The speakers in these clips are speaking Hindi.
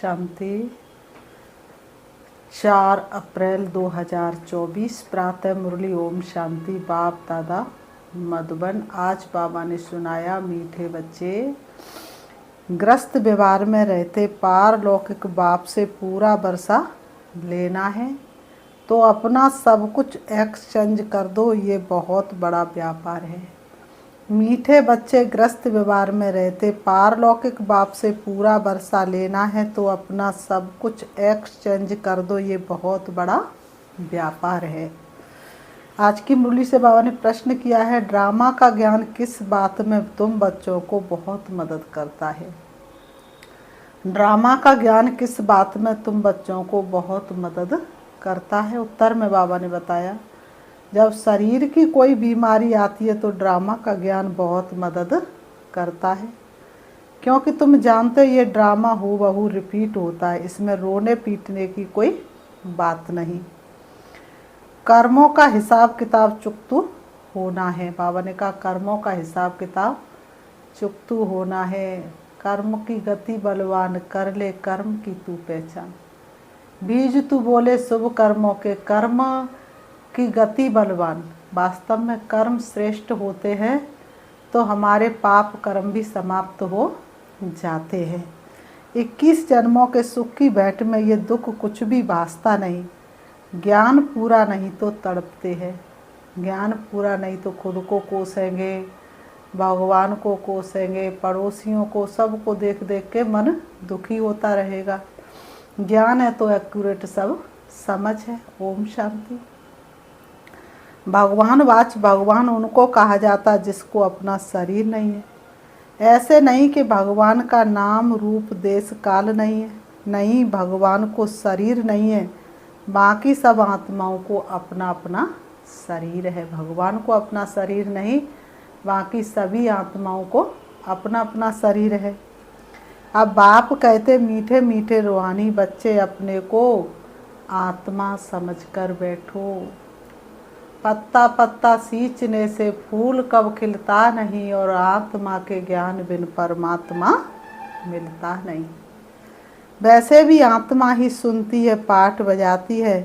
शांति। 4 अप्रैल 2024 प्रातः मुरली। ओम शांति। बाप दादा मधुबन। आज बाबा ने सुनाया, मीठे बच्चे, ग्रस्त व्यवहार में रहते पारलौकिक बाप से पूरा वर्षा लेना है तो अपना सब कुछ एक्सचेंज कर दो, ये बहुत बड़ा व्यापार है। मीठे बच्चे, ग्रस्त व्यवहार में रहते पारलौकिक बाप से पूरा वर्षा लेना है तो अपना सब कुछ एक्सचेंज कर दो, ये बहुत बड़ा व्यापार है। आज की मुरली से बाबा ने प्रश्न किया है, ड्रामा का ज्ञान किस बात में तुम बच्चों को बहुत मदद करता है? ड्रामा का ज्ञान किस बात में तुम बच्चों को बहुत मदद करता है? उत्तर में बाबा ने बताया, जब शरीर की कोई बीमारी आती है तो ड्रामा का ज्ञान बहुत मदद करता है, क्योंकि तुम जानते हो ये ड्रामा हूबहू रिपीट होता है, इसमें रोने पीटने की कोई बात नहीं। कर्मों का हिसाब किताब चुकतू होना है। बाबा ने कहा कर्मों का हिसाब किताब चुकतू होना है। कर्म की गति बलवान, कर ले कर्म की तू पहचान। बीज तू बोले शुभ कर्मों के, कर्म की गति बलवान। वास्तव में कर्म श्रेष्ठ होते हैं तो हमारे पाप कर्म भी समाप्त हो जाते हैं। 21 जन्मों के सुख की भेंट में ये दुख कुछ भी भासता नहीं। ज्ञान पूरा नहीं तो तड़पते हैं, ज्ञान पूरा नहीं तो खुद को कोसेंगे, भगवान को कोसेंगे, पड़ोसियों को, सबको देख देख के मन दुखी होता रहेगा। ज्ञान है तो एक्यूरेट सब समझ है। ओम शांति। भगवान वाच, भगवान उनको कहा जाता जिसको अपना शरीर नहीं है। ऐसे नहीं कि भगवान का नाम रूप देश काल नहीं है, नहीं, भगवान को शरीर नहीं है, बाकी सब आत्माओं को अपना अपना शरीर है। भगवान को अपना शरीर नहीं, बाकी सभी आत्माओं को अपना अपना शरीर है। अब बाप कहते, मीठे मीठे रूहानी बच्चे, अपने को आत्मा समझकर बैठो। पत्ता पत्ता सींचने से फूल कब खिलता नहीं, और आत्मा के ज्ञान बिन परमात्मा मिलता नहीं। वैसे भी आत्मा ही सुनती है, पाठ बजाती है,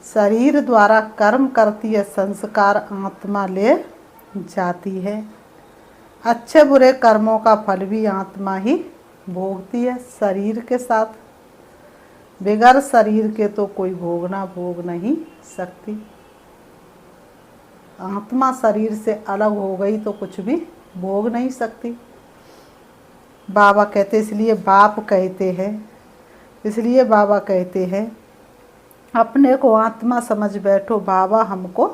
शरीर द्वारा कर्म करती है, संस्कार आत्मा ले जाती है। अच्छे बुरे कर्मों का फल भी आत्मा ही भोगती है, शरीर के साथ। बिगर शरीर के तो कोई भोगना भोग नहीं सकती। आत्मा शरीर से अलग हो गई तो कुछ भी भोग नहीं सकती। बाबा कहते, इसलिए बाप कहते हैं, इसलिए बाबा कहते हैं अपने को आत्मा समझ बैठो। बाबा हमको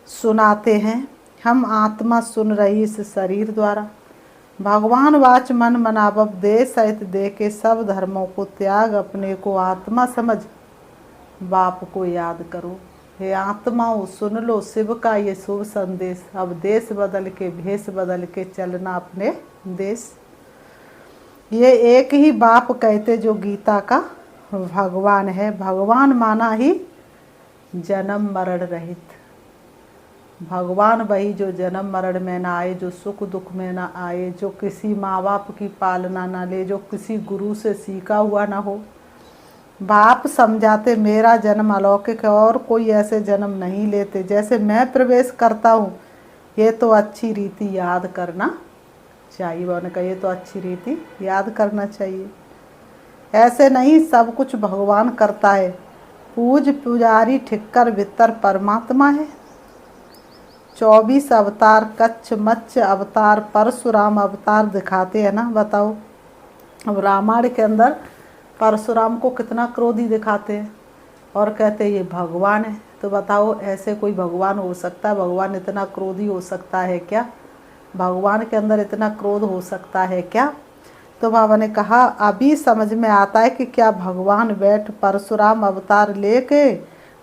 सुनाते हैं, हम आत्मा सुन रही इस शरीर द्वारा। भगवान वाच, मन मनावब दे सहित दे के सब धर्मों को त्याग, अपने को आत्मा समझ बाप को याद करो। हे आत्माओं, सुन लो शिव का ये शुभ संदेश। अब देश बदल के, भेष बदल के चलना अपने देश। ये एक ही बाप कहते जो गीता का भगवान है। भगवान माना ही जन्म मरण रहित। भगवान वही जो जन्म मरण में ना आए, जो सुख दुख में ना आए, जो किसी माँ बाप की पालना ना ले, जो किसी गुरु से सीखा हुआ ना हो। बाप समझाते, मेरा जन्म अलौकिक है और कोई ऐसे जन्म नहीं लेते जैसे मैं प्रवेश करता हूँ। ये तो अच्छी रीति याद करना चाहिए। उन्होंने कहा ये तो अच्छी रीति याद करना चाहिए। ऐसे नहीं, सब कुछ भगवान करता है। पूज पुजारी ठिक्कर भीतर परमात्मा है। 24 अवतार, कच्छ मत्स्य अवतार, परशुराम अवतार दिखाते हैं ना। बताओ, अब रामायण के अंदर परशुराम को कितना क्रोधी दिखाते हैं और कहते हैं ये भगवान है। तो बताओ, ऐसे कोई भगवान हो सकता है? भगवान इतना क्रोधी हो सकता है क्या? भगवान के अंदर इतना क्रोध हो सकता है क्या? तो बाबा ने कहा, अभी समझ में आता है कि क्या भगवान बैठ परशुराम अवतार लेके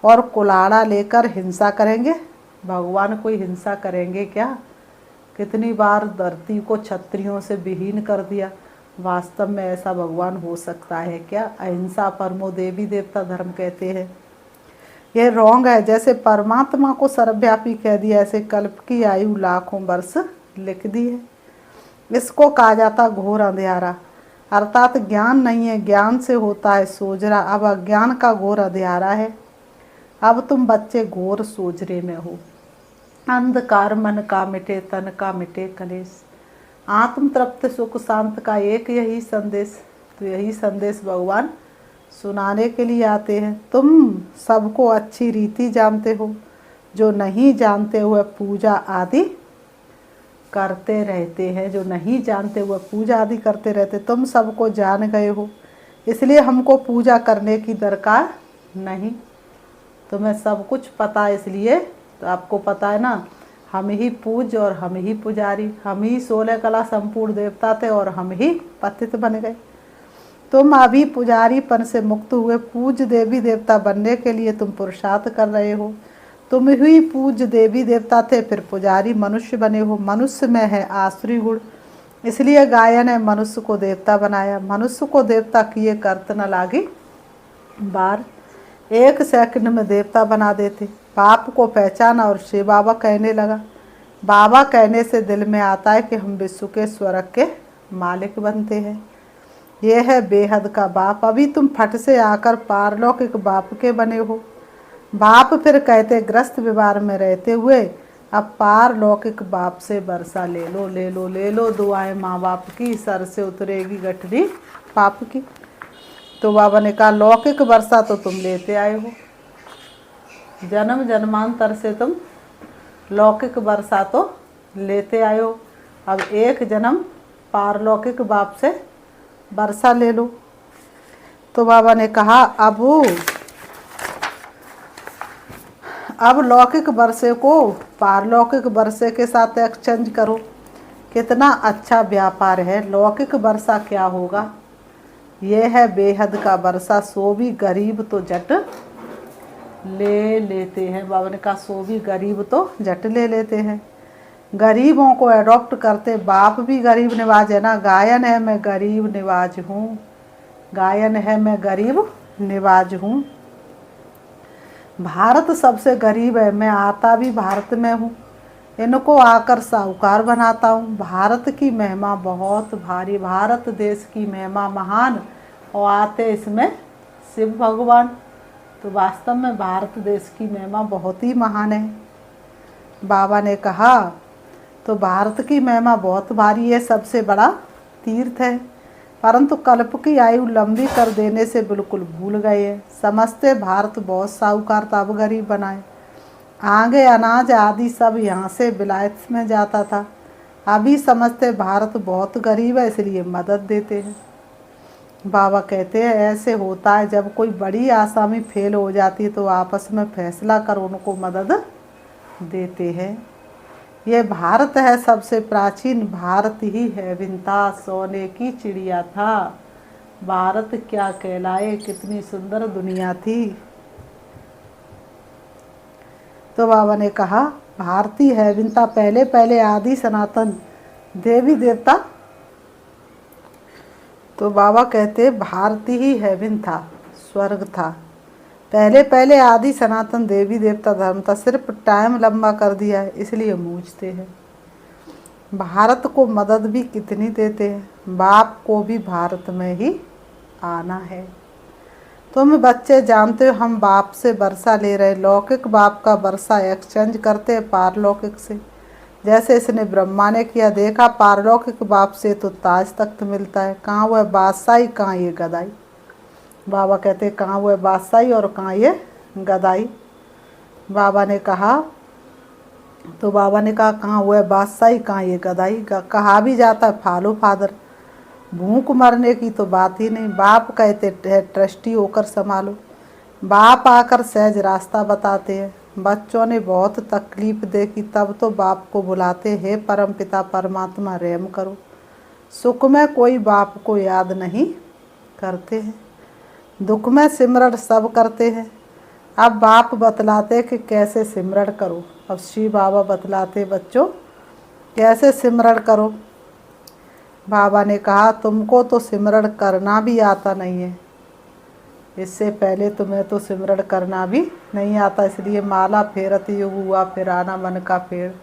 और कुल्हाड़ा लेकर हिंसा करेंगे? भगवान कोई हिंसा करेंगे क्या? कितनी बार धरती को क्षत्रियों से विहीन कर दिया। वास्तव में ऐसा भगवान हो सकता है क्या? अहिंसा परमो देवी देवता धर्म कहते हैं। ये रॉन्ग है। जैसे परमात्मा को सर्वव्यापी कह दिया, ऐसे कल्प की आयु लाखों वर्ष लिख दी है। इसको कहा जाता घोर अंधेरा। अर्थात ज्ञान नहीं है, ज्ञान से होता है सोजरा। अब अज्ञान का घोर अंधियारा है। अब तुम बच्चे घोर सोजरे में हो। अंधकार मन का मिटे, तन का मिटे कलेश। आत्म तृप्त सुख शांत का एक यही संदेश। तो यही संदेश भगवान सुनाने के लिए आते हैं। तुम सबको अच्छी रीति जानते हो, जो नहीं जानते हुए पूजा आदि करते रहते हैं। जो नहीं जानते हुए पूजा आदि करते रहते, तुम सबको जान गए हो, इसलिए हमको पूजा करने की दरकार नहीं। तुम्हें सब कुछ पता है, इसलिए तो आपको पता है ना, हम ही पूज्य और हम ही पुजारी, हम ही 16 कला संपूर्ण देवता थे और हम ही पतित बन गए। तुम अभी पुजारीपन से मुक्त हुए, पूज्य देवी देवता बनने के लिए तुम पुरुषार्थ कर रहे हो। तुम ही पूज्य देवी देवता थे, फिर पुजारी मनुष्य बने हो। मनुष्य में है आसुरी गुण, इसलिए गाया ने मनुष्य को देवता बनाया। मनुष्य को देवता किए करत न लागी बार, 1 सेकंड में देवता बना देते। बाप को पहचाना और शिव बाबा कहने लगा। बाबा कहने से दिल में आता है कि हम विश्व के स्वर्ग के मालिक बनते हैं। ये है बेहद का बाप। अभी तुम फट से आकर पारलौकिक बाप के बने हो। बाप फिर कहते ग्रस्त व्यवहार में रहते हुए अब पारलौकिक बाप से वर्षा ले लो, ले लो, ले लो दुआएं माँ बाप की, सर से उतरेगी गठरी पाप की। तो बाबा ने कहा लौकिक वर्षा तो तुम लेते आए हो, जन्म जन्मांतर से तुम लौकिक वर्षा तो लेते आए हो। अब एक जन्म पारलौकिक बाप से वर्षा ले लो। तो बाबा ने कहा अब लौकिक वर्षे को पारलौकिक वर्षे के साथ एक्सचेंज करो। कितना अच्छा व्यापार है। लौकिक वर्षा क्या होगा, यह है बेहद का वर्षा। सो भी गरीब तो जट ले लेते हैं। बाबा ने कहा सो भी गरीब तो जट ले लेते हैं, गरीबों को अडॉप्ट करते। बाप भी गरीब निवाज है ना। गायन है मैं गरीब निवाज हूँ, गायन है मैं गरीब निवाज हूँ। भारत सबसे गरीब है, मैं आता भी भारत में हूँ, इनको आकर साहूकार बनाता हूँ। भारत की महिमा बहुत भारी, भारत देश की महिमा महान, और आते इसमें शिव भगवान। तो वास्तव में भारत देश की महिमा बहुत ही महान है। बाबा ने कहा तो भारत की महिमा बहुत भारी है, सबसे बड़ा तीर्थ है, परंतु कल्प की आयु लंबी कर देने से बिल्कुल भूल गए हैं। समझते भारत बहुत साहूकार था, अब गरीब बनाए। आगे अनाज आदि सब यहाँ से विलायत में जाता था, अभी समझते भारत बहुत गरीब है, इसलिए मदद देते हैं। बाबा कहते हैं ऐसे होता है, जब कोई बड़ी आसामी फेल हो जाती है तो आपस में फैसला कर उनको मदद देते हैं। ये भारत है सबसे प्राचीन, भारत ही है विंता, सोने की चिड़िया था। भारत क्या कहलाए, कितनी सुंदर दुनिया थी। तो बाबा ने कहा भारती है विंता, पहले पहले आदि सनातन देवी देवता। तो बाबा कहते भारती ही हेवन था, स्वर्ग था, पहले पहले आदि सनातन देवी देवता धर्म था, सिर्फ टाइम लंबा कर दिया है इसलिए मूझते हैं। भारत को मदद भी कितनी देते हैं, बाप को भी भारत में ही आना है। तुम बच्चे जानते हो हम बाप से वर्षा ले रहे, लौकिक बाप का वर्षा एक्सचेंज करते हैं पारलौकिक से, जैसे इसने ब्रह्मा ने किया। देखा पारलौकिक बाप से तो ताज तख्त मिलता है, कहाँ वह बादशाही, कहाँ ये गदाई। बाबा कहते कहाँ वह बादशाही और कहाँ ये गदाई। बाबा ने कहा तो बाबा ने कहा कहाँ वह बादशाही, कहाँ ये गदाई। कहा भी जाता है फॉलो फादर, भूख मरने की तो बात ही नहीं। बाप कहते हैं ट्रस्टी होकर संभालो, बाप आकर सहज रास्ता बताते हैं। बच्चों ने बहुत तकलीफ देखी, तब तो बाप को बुलाते हैं परम पिता परमात्मा रहम करो। सुख में कोई बाप को याद नहीं करते हैं, दुख में सिमरण सब करते हैं। अब बाप बतलाते कि कैसे सिमरण करो। अब श्री बाबा बतलाते बच्चों कैसे सिमरण करो। बाबा ने कहा तुमको तो सिमरण करना भी आता नहीं है, इससे पहले तुम्हें तो सिमरण करना भी नहीं आता, इसलिए माला फेरत युग हुआ फिर आना मन का फेर,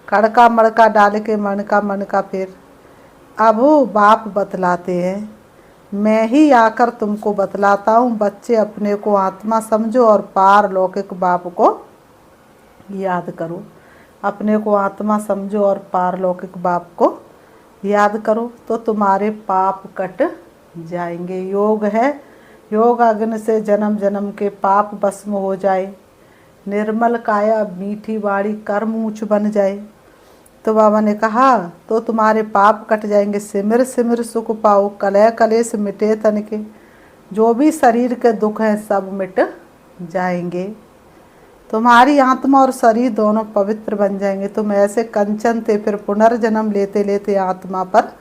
खड़का मड़का डाल के मन का फेर। अब बाप बतलाते हैं मैं ही आकर तुमको बतलाता हूँ। बच्चे अपने को आत्मा समझो और पारलौकिक बाप को याद करो। अपने को आत्मा समझो और पारलौकिक बाप को याद करो तो तुम्हारे पाप कट जाएंगे। योग है, योग अग्नि से जन्म जन्म के पाप भस्म हो जाए। निर्मल काया मीठी वाणी कर्म ऊंच बन जाए। तो बाबा ने कहा तो तुम्हारे पाप कट जाएंगे। सिमर सिमर सुख पाओ, कलह कलेश मिटे तन के। जो भी शरीर के दुख हैं सब मिट जाएंगे। तुम्हारी आत्मा और शरीर दोनों पवित्र बन जाएंगे। तुम ऐसे कंचन थे, फिर पुनर्जन्म लेते लेते आत्मा पर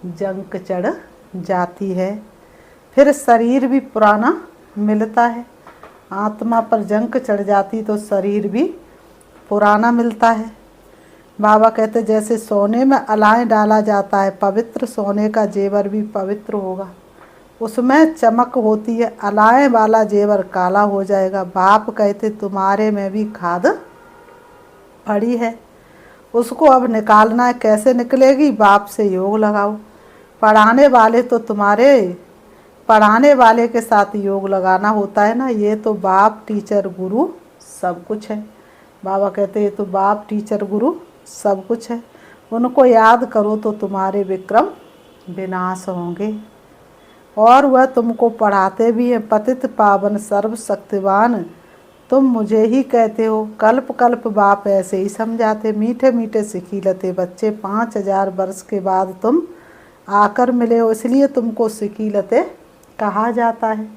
जंक चढ़ जाती है। फिर शरीर भी पुराना मिलता है। आत्मा पर जंक चढ़ जाती तो शरीर भी पुराना मिलता है। बाबा कहते जैसे सोने में अलाएं डाला जाता है, पवित्र सोने का जेवर भी पवित्र होगा, उसमें चमक होती है। अलाएं वाला जेवर काला हो जाएगा। बाप कहते तुम्हारे में भी खाद पड़ी है, उसको अब निकालना है। कैसे निकलेगी? बाप से योग लगाओ। पढ़ाने वाले तो तुम्हारे पढ़ाने वाले के साथ योग लगाना होता है ना। ये तो बाप टीचर गुरु सब कुछ है। बाबा कहते ये तो बाप टीचर गुरु सब कुछ है। उनको याद करो तो तुम्हारे विक्रम विनाश होंगे। और वह तुमको पढ़ाते भी हैं। पतित पावन सर्वशक्तिवान तुम मुझे ही कहते हो। कल्प कल्प बाप ऐसे ही समझाते। मीठे मीठे सिखीलते बच्चे 5000 वर्ष के बाद तुम आकर मिले हो, इसलिए तुमको सिकीलते कहा जाता है।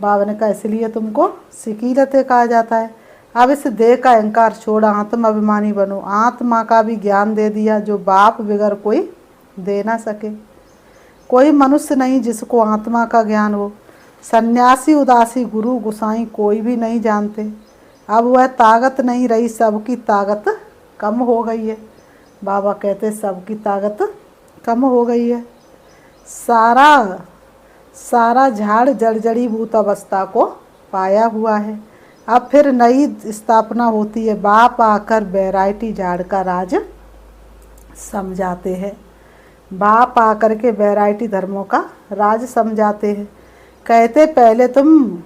बाबा ने कहा इसलिए तुमको सिकीलते कहा जाता है। अब इस देह का अहंकार छोड़ आत्म अभिमानी बनो। आत्मा का भी ज्ञान दे दिया जो बाप बगैर कोई दे ना सके। कोई मनुष्य नहीं जिसको आत्मा का ज्ञान हो। सन्यासी उदासी गुरु गुसाई कोई भी नहीं जानते। अब वह ताकत नहीं रही, सबकी ताकत कम हो गई है। बाबा कहते सबकी ताकत कम हो गई है। सारा झाड़ जड़जड़ीभूत अवस्था को पाया हुआ है। अब फिर नई स्थापना होती है। बाप आकर वैरायटी झाड़ का राज समझाते हैं। बाप आकर के वैरायटी धर्मों का राज समझाते हैं। कहते पहले तुम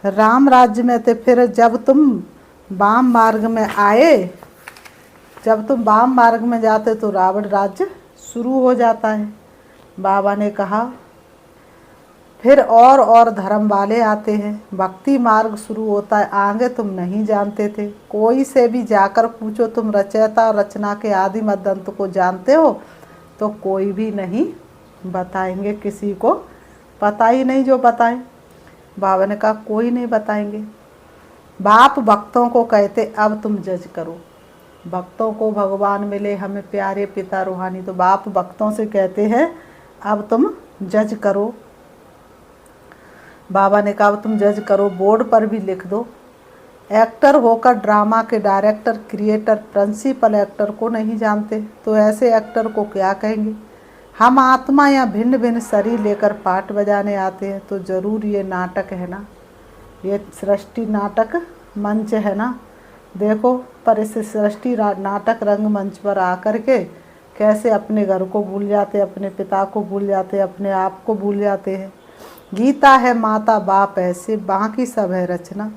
राम राज्य में थे, फिर जब तुम वाम मार्ग में आए, जब तुम वाम मार्ग में जाते तो रावण राज्य शुरू हो जाता है। बाबा ने कहा फिर और धर्म वाले आते हैं। भक्ति मार्ग शुरू होता है। आगे तुम नहीं जानते थे। कोई से भी जाकर पूछो तुम रचयिता और रचना के आदि मध्य अंत को जानते हो तो कोई भी नहीं बताएंगे। किसी को पता ही नहीं जो बताएं। बाबा ने कहा कोई नहीं बताएंगे। बाप भक्तों को कहते अब तुम जज करो। भक्तों को भगवान मिले, हमें प्यारे पिता रूहानी, तो बाप भक्तों से कहते हैं अब तुम जज करो। बाबा ने कहा तुम जज करो। बोर्ड पर भी लिख दो। एक्टर होकर ड्रामा के डायरेक्टर, क्रिएटर, प्रिंसिपल एक्टर को नहीं जानते तो ऐसे एक्टर को क्या कहेंगे? हम आत्मा या भिन्न भिन्न शरीर लेकर पाठ बजाने आते हैं तो ज़रूर ये नाटक है ना, ये सृष्टि नाटक मंच है ना। देखो पर इस सृष्टि नाटक रंगमंच पर आकर के कैसे अपने घर को भूल जाते, अपने पिता को भूल जाते, अपने आप को भूल जाते हैं। गीता है माता बाप ऐसे, बाकी सब है रचना।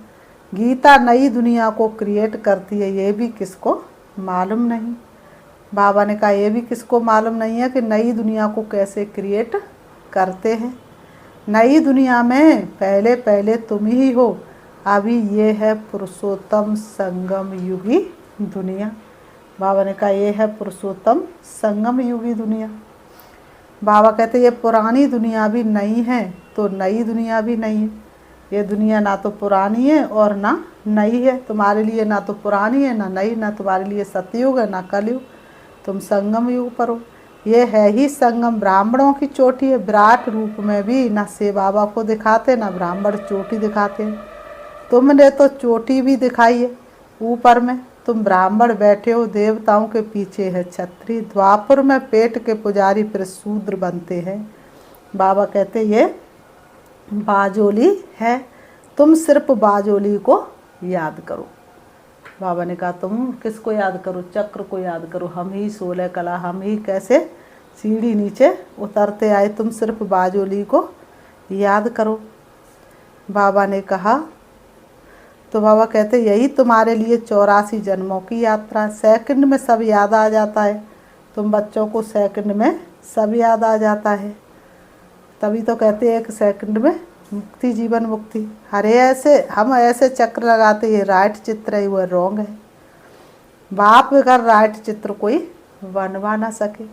गीता नई दुनिया को क्रिएट करती है, ये भी किसको मालूम नहीं। बाबा ने कहा ये भी किसको मालूम नहीं है कि नई दुनिया को कैसे क्रिएट करते हैं। नई दुनिया में पहले पहले तुम ही हो। अभी ये है पुरुषोत्तम संगम युगी दुनिया। बाबा ने कहा ये है पुरुषोत्तम संगम युगी दुनिया। बाबा कहते ये पुरानी दुनिया भी नहीं है तो नई दुनिया भी नहीं है। ये दुनिया ना तो पुरानी है और ना नई है। तुम्हारे लिए ना तो पुरानी है ना नई, ना तुम्हारे लिए सतयुग है ना कलयुग। तुम संगम युग पर हो। ये है ही संगम। ब्राह्मणों की चोटी है। विराट रूप में भी ना से बाबा को दिखाते ना ब्राह्मण चोटी दिखाते हैं। तुमने तो चोटी भी दिखाई है ऊपर में। तुम ब्राह्मण बैठे हो, देवताओं के पीछे है छत्री। द्वापर में पेट के पुजारी फिर शूद्र बनते हैं। बाबा कहते ये बाजोली है, तुम सिर्फ बाजोली को याद करो। बाबा ने कहा तुम किसको याद करो? चक्र को याद करो। हम ही 16 कला, हम ही कैसे सीढ़ी नीचे उतरते आए, तुम सिर्फ बाजोली को याद करो। बाबा ने कहा, तो बाबा कहते यही तुम्हारे लिए 84 जन्मों की यात्रा। सेकंड में सब याद आ जाता है, तुम बच्चों को सेकंड में सब याद आ जाता है। तभी तो कहते हैं 1 सेकंड में मुक्ति, जीवन मुक्ति। अरे ऐसे हम ऐसे चक्र लगाते, ये राइट चित्र है, वो रॉन्ग है। बाप अगर राइट चित्र कोई बनवा ना सके,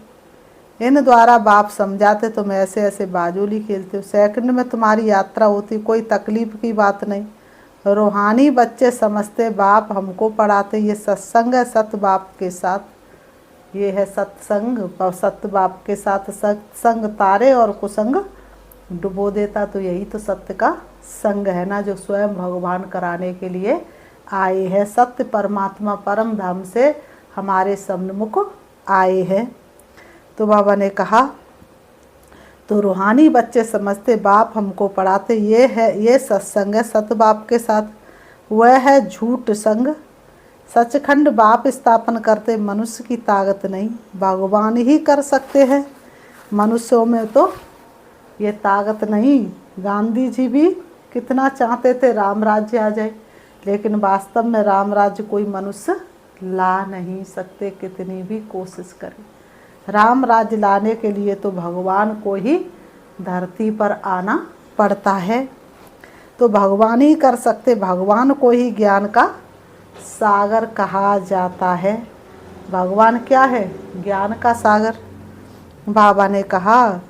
इन द्वारा बाप समझाते, तुम ऐसे ऐसे बाजोली खेलते हो, सेकंड में तुम्हारी यात्रा होती, कोई तकलीफ की बात नहीं। रूहानी बच्चे समझते बाप हमको पढ़ाते, ये सत्संग है सत्य बाप के साथ, ये है सत्संग और सत्य बाप के साथ। सत्संग तारे और कुसंग डुबो देता, तो यही तो सत्य का संग है ना, जो स्वयं भगवान कराने के लिए आए हैं। सत्य परमात्मा परम धाम से हमारे सम्मुख आए हैं। तो बाबा ने कहा, तो रूहानी बच्चे समझते बाप हमको पढ़ाते, ये है, ये सत्संग है सत्य बाप के साथ। वह है झूठ संग, सचखंड बाप स्थापन करते, मनुष्य की ताकत नहीं, भगवान ही कर सकते हैं। मनुष्यों में तो ये ताकत नहीं। गांधी जी भी कितना चाहते थे राम राज्य आ जाए, लेकिन वास्तव में राम राज्य कोई मनुष्य ला नहीं सकते, कितनी भी कोशिश करें। राम राज्य लाने के लिए तो भगवान को ही धरती पर आना पड़ता है, तो भगवान ही कर सकते। भगवान को ही ज्ञान का सागर कहा जाता है। भगवान क्या है? ज्ञान का सागर। बाबा ने कहा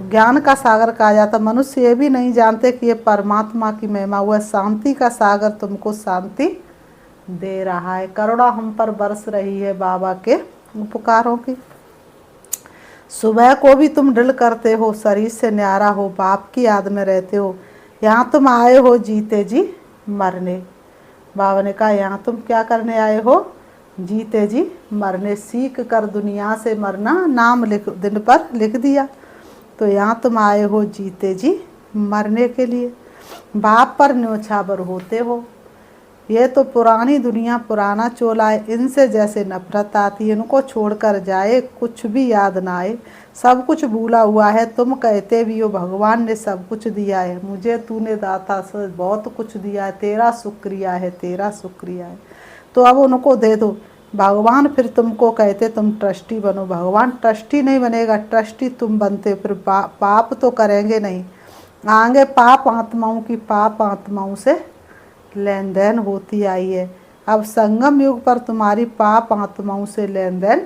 ज्ञान का सागर कहा जाता। मनुष्य ये भी नहीं जानते कि ये परमात्मा की महिमा, हुआ शांति का सागर तुमको शांति दे रहा है। करुणा हम पर बरस रही है बाबा के उपकारों की। सुबह को भी तुम ड्रिल करते हो, शरीर से न्यारा हो, बाप की याद में रहते हो। यहाँ तुम आए हो जीते जी मरने। बाबा ने कहा यहाँ तुम क्या करने आए हो? जीते जी मरने। सीख कर दुनिया से मरना नाम लिख दिन पर लिख दिया, तो यहाँ तुम आए हो जीते जी मरने के लिए। बाप पर न्योछावर होते हो। ये तो पुरानी दुनिया, पुराना चोला है, इनसे जैसे नफरत आती है, इनको छोड़कर जाए, कुछ भी याद ना आए, सब कुछ भूला हुआ है। तुम कहते भी हो भगवान ने सब कुछ दिया है, मुझे तूने दाता से बहुत कुछ दिया है, तेरा शुक्रिया है, तेरा शुक्रिया है, तो अब उनको दे दो। भगवान फिर तुमको कहते तुम ट्रस्टी बनो। भगवान ट्रस्टी नहीं बनेगा, ट्रस्टी तुम बनते, फिर पाप तो करेंगे नहीं। आगे पाप आत्माओं की, पाप आत्माओं से लेन देन होती आई है। अब संगम युग पर तुम्हारी पाप आत्माओं से लेन देन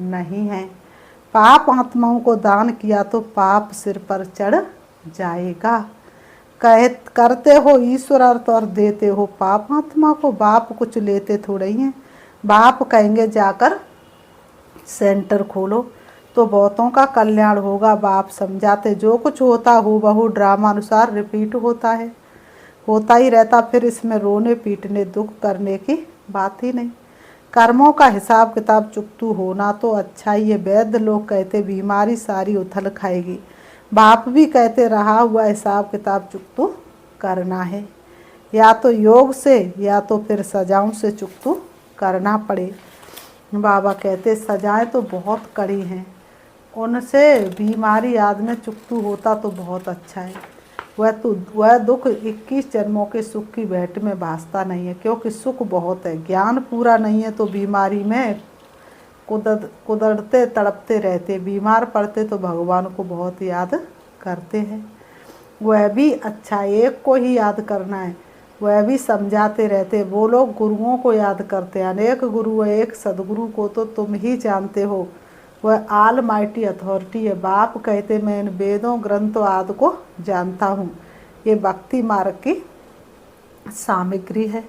नहीं है। पाप आत्माओं को दान किया तो पाप सिर पर चढ़ जाएगा। करते हो ईश्वर अर्थ और देते हो पाप आत्मा को। बाप कुछ लेते थोड़े ही हैं। बाप कहेंगे जाकर सेंटर खोलो तो बहुतों का कल्याण होगा। बाप समझाते जो कुछ होता हो बहु ड्रामा अनुसार रिपीट होता है, होता ही रहता। फिर इसमें रोने पीटने दुख करने की बात ही नहीं। कर्मों का हिसाब किताब चुकतू होना तो अच्छा ही है। वैद्य लोग कहते बीमारी सारी उथल खाएगी, बाप भी कहते रहा हुआ हिसाब किताब चुकतू करना है, या तो योग से या तो फिर सजाओं से चुकतू करना पड़े। बाबा कहते सजाएं तो बहुत कड़ी हैं, उनसे बीमारी आदमी चुकतू होता तो बहुत अच्छा है। वह दुख 21 जन्मों के सुख की भेंट में भासता नहीं है, क्योंकि सुख बहुत है। ज्ञान पूरा नहीं है तो बीमारी में कुदरते तड़पते रहते। बीमार पड़ते तो भगवान को बहुत याद करते हैं। वह भी अच्छा, एक को ही याद करना है, वह भी समझाते रहते। वो लोग गुरुओं को याद करते हैं, अनेक गुरु है, एक सदगुरु को तो तुम ही जानते हो, वह आल माइटी अथॉरिटी है। बाप कहते मैं इन वेदों ग्रंथों आदि को जानता हूँ, ये भक्ति मार्ग की सामग्री है,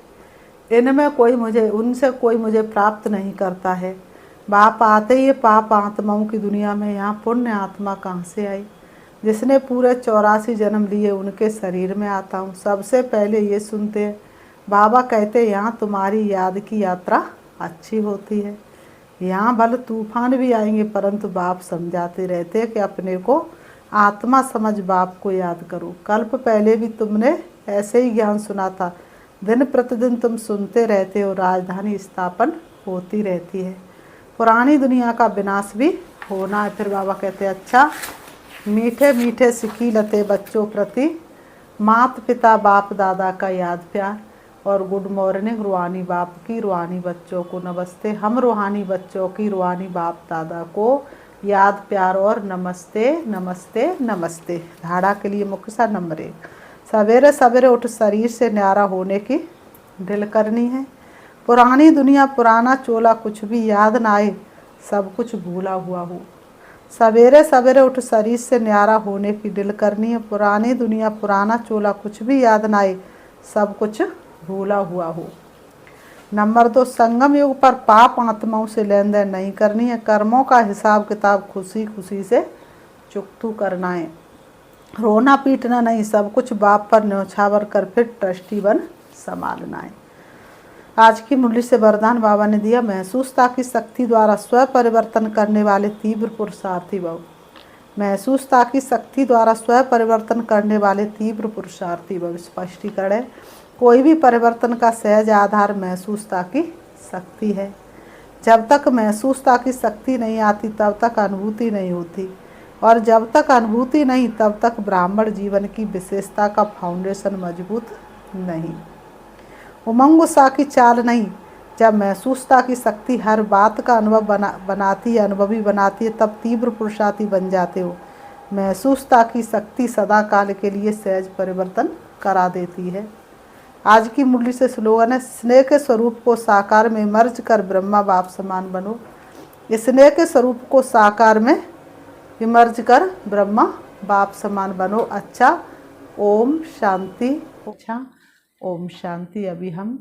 इनमें कोई मुझे, उनसे कोई मुझे प्राप्त नहीं करता है। बाप आते ही पाप आत्माओं की दुनिया में, यहाँ पुण्य आत्मा कहाँ से आई? जिसने पूरे 84 जन्म लिए उनके शरीर में आता हूँ। सबसे पहले ये सुनते हैं। बाबा कहते यहाँ तुम्हारी याद की यात्रा अच्छी होती है, यहाँ भले तूफान भी आएंगे परंतु बाप समझाते रहते हैं कि अपने को आत्मा समझ बाप को याद करो। कल्प पहले भी तुमने ऐसे ही ज्ञान सुना था, दिन प्रतिदिन तुम सुनते रहते हो। राजधानी स्थापन होती रहती है, पुरानी दुनिया का विनाश भी होना है। फिर बाबा कहते हैं अच्छा, मीठे मीठे सिखी लते बच्चों प्रति मात पिता बाप दादा का याद प्यार। और गुड मॉर्निंग रूहानी बाप की रूहानी बच्चों को नमस्ते। हम रूहानी बच्चों की रूहानी बाप दादा को याद प्यार और नमस्ते नमस्ते नमस्ते। धाड़ा के लिए मुख्य सा नंबर 1, सवेरे सवेरे उठ शरीर से न्यारा होने की दिल करनी है। पुरानी दुनिया पुराना चोला कुछ भी याद ना आए, सब कुछ भूला हुआ हो। सवेरे सवेरे उठ शरीर से न्यारा होने की दिल करनी है। पुरानी दुनिया पुराना चोला कुछ भी याद ना आए, सब कुछ भूला हुआ हो। नंबर 2, संगम युग पर पाप आत्माओं से लेन देन नहीं करनी है। कर्मों का हिसाब किताब खुशी खुशी से चुकतू करना है। रोना पीटना नहीं, सब कुछ बाप पर न्यौछावर कर फिर ट्रस्टी बन संभालना है। आज की मुरली से वरदान बाबा ने दिया, महसूसता की शक्ति द्वारा स्व परिवर्तन करने वाले तीव्र पुरुषार्थी भव। महसूसता की शक्ति द्वारा स्व परिवर्तन करने वाले तीव्र पुरुषार्थी भव। स्पष्टीकरण है, कोई भी परिवर्तन का सहज आधार महसूसता की शक्ति है। जब तक महसूसता की शक्ति नहीं आती तब तक अनुभूति नहीं होती, और जब तक अनुभूति नहीं तब तक ब्राह्मण जीवन की विशेषता का फाउंडेशन मजबूत नहीं। उमंग उत्साह की चाल नहीं, जब महसूसता की शक्ति हर बात का अनुभव बनाती है, अनुभवी बनाती है, तब तीव्र पुरुषार्थी बन जाते हो। महसूसता की शक्ति सदा काल के लिए सहज परिवर्तन करा देती है। आज की मुरली से स्लोगन है, स्नेह के स्वरूप को साकार में मर्ज कर ब्रह्मा बाप समान बनो। स्नेह के स्वरूप को साकार में विमर्ज कर ब्रह्मा बाप समान बनो। अच्छा, ओम शांति। अच्छा, ओम शांति। अभी हम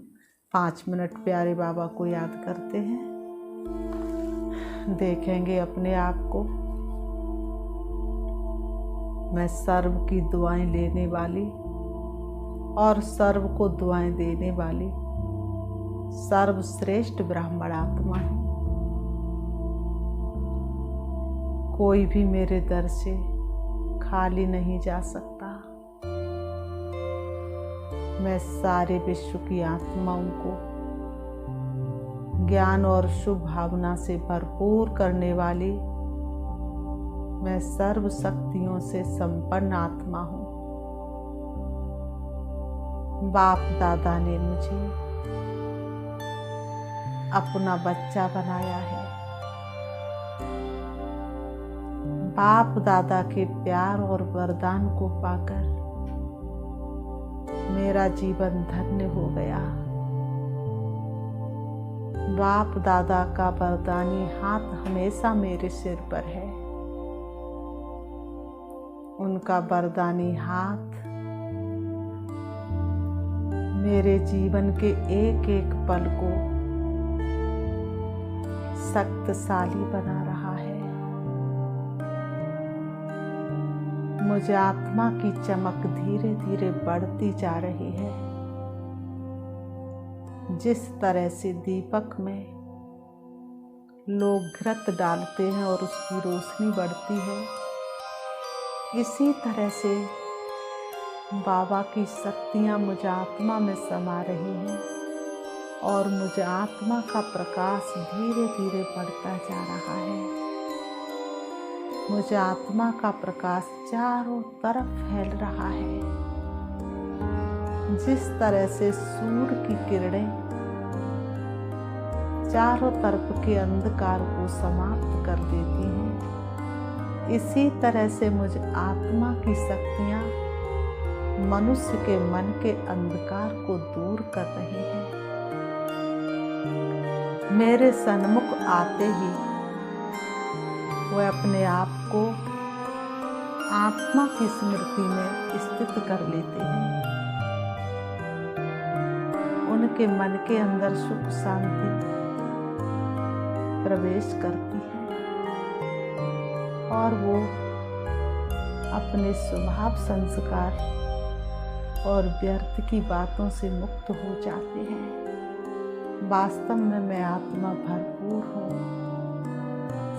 5 मिनट प्यारे बाबा को याद करते हैं। देखेंगे अपने आप को, मैं सर्व की दुआएं लेने वाली और सर्व को दुआएं देने वाली सर्वश्रेष्ठ ब्राह्मण आत्मा है। कोई भी मेरे दर से खाली नहीं जा सकता। मैं सारे विश्व की आत्माओं को ज्ञान और शुभ भावना से भरपूर करने वाली मैं सर्व शक्तियों से संपन्न आत्मा हूँ। बाप दादा ने मुझे अपना बच्चा बनाया है। बाप दादा के प्यार और वरदान को पाकर मेरा जीवन धन्य हो गया। बाप दादा का वरदानी हाथ हमेशा मेरे सिर पर है। उनका वरदानी हाथ मेरे जीवन के एक एक पल को शक्तिशाली बना रहा है। मुझे आत्मा की चमक धीरे धीरे बढ़ती जा रही है। जिस तरह से दीपक में लोग घृत डालते हैं और उसकी रोशनी बढ़ती है, इसी तरह से बाबा की शक्तियाँ मुझे आत्मा में समा रही हैं और मुझे आत्मा का प्रकाश धीरे धीरे बढ़ता जा रहा है। मुझे आत्मा का प्रकाश चारों तरफ फैल रहा है। जिस तरह से सूर्य की किरणें चारों तरफ के अंधकार को समाप्त कर देती हैं, इसी तरह से मुझे आत्मा की शक्तियाँ मनुष्य के मन के अंधकार को दूर कर रही हैं। मेरे सन्मुख आते ही वह अपने आप को आत्मा की स्मृति में स्थित कर लेते हैं। उनके मन के अंदर सुख शांति प्रवेश करती है और वो अपने स्वभाव संस्कार और व्यर्थ की बातों से मुक्त हो जाते हैं। वास्तव में मैं आत्मा भरपूर हूँ,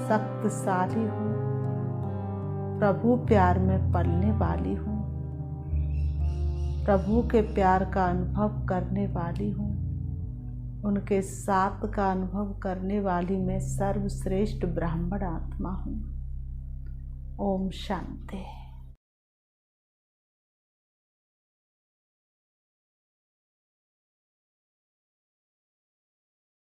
शक्तिशाली हूँ, प्रभु प्यार में पलने वाली हूँ, प्रभु के प्यार का अनुभव करने वाली हूँ। उनके साथ का अनुभव करने वाली मैं सर्वश्रेष्ठ ब्राह्मण आत्मा हूँ। ओम शांति।